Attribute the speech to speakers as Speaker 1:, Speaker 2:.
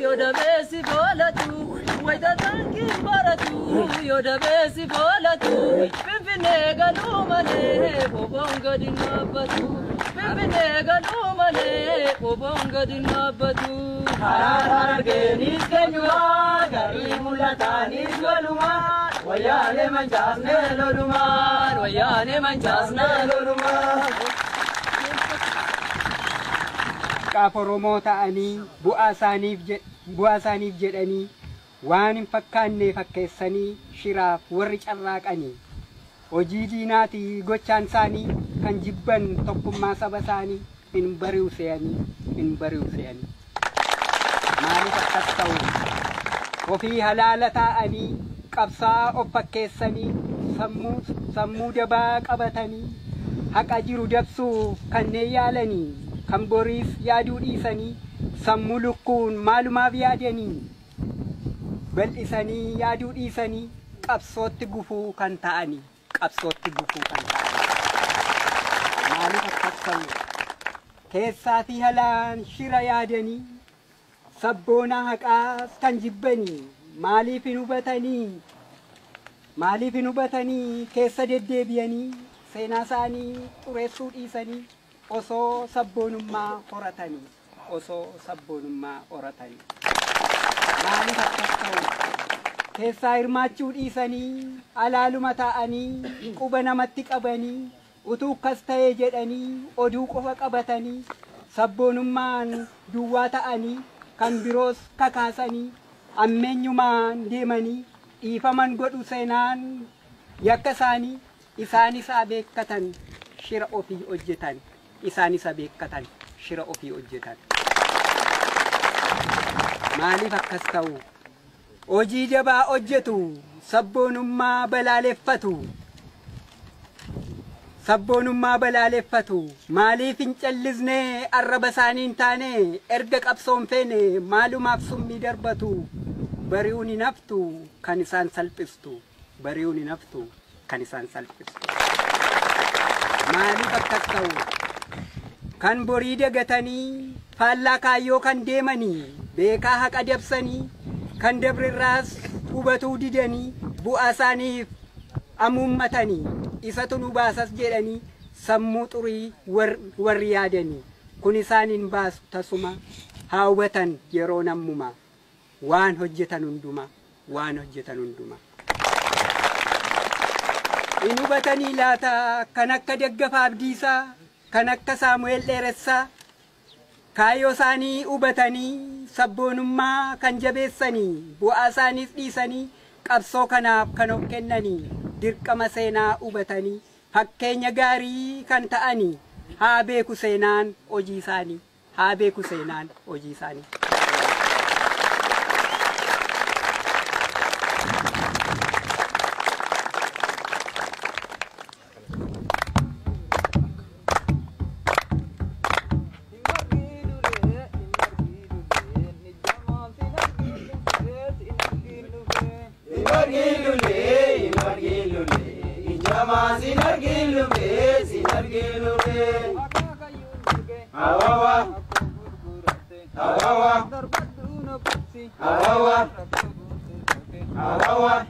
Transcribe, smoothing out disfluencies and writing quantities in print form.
Speaker 1: yoda besi bolatu waida tanki baratu yoda besi bolatu bibine galumale bobonga dinabatu bibine galumale bobonga dinabatu harar genis kenyua gari mulatani goluma wayane manjasne loluma wayane manjasne loluma
Speaker 2: Oromoo ta'anii bu'aa isaaniif jedhanii waan hin fakkaanne fakkeessanii shiraaf warri carraaqanii hojii diinaatii gochaan isaanii kan jibban tokkummaa saba isaanii hin bari'u se'anii maaliif akkas ta'u ofii halaala ta'anii qabsaa of fakkeessanii sammuu dabaa qabatanii haqa jiru dabsuuf kanneen yaalanii kan boriif yaaduu dhiisanii sammuu lukkuun maalumaaf yaadanii bal'isanii yaaduu dhiisanii qabsootti gufuu kan ta'anii maaliif akkas ta'u keessaa fi halaan shira yaadanii sabboonaa haqaas kan jibbanii maaliif hin hubatanii keessa deddeebi'anii seenaa isaanii xureessuu dhiisanii osoo sabboonummaa horatanii maaliif akkas ta'u keessaa hirmaachuu dhiisanii alaaluma ta'anii quba namatti qabanii utuu akkas ta'ee jedhanii oduu qofa qabatanii sabboonummaan duwwaa ta'anii kan biroos kakaasanii ammeenyumaan deemanii dhiifaman godhu seenaan yakka isaanii isaanis beekkatan shira ofii hojjetan. Isaanis beekkatan shira ofii hojjetan maaliif akkas ta'u hojii jabaa hojjetu sabboonummaa balaaleffatu maaliif hin callisnee arraba isaanii hin taane erga qabsoon feene maalumaaf summii darbatu bari'uun hin haftu kan isaan salphistu maaliif akkas ta'u kan borii dagatanii faallaa kaayyoo kan deemanii beekaa haqa dabsanii kan dabrirraas hubatuu didanii bu'aa isaaniif amuummatanii isatu nu baasas jedhanii sammuu xurii warri yaadanii kun isaaniin baasu tasuma haa hubatan yeroo nammuma waan hojjetan hunduma in hubatanii laata kan akka Daggafaa Abdiisaa kan akka Saamu'eel Dheeressaa kaayyoo isaanii hubatanii sabboonummaa kan jabeessanii bu'aa isaaniis dhiisanii qabsoo kanaaf kan of kennanii dirqama seenaa hubatanii fakkeenya gaarii kan ta'anii haa beeku seenaan hojii isaanii
Speaker 3: Awawa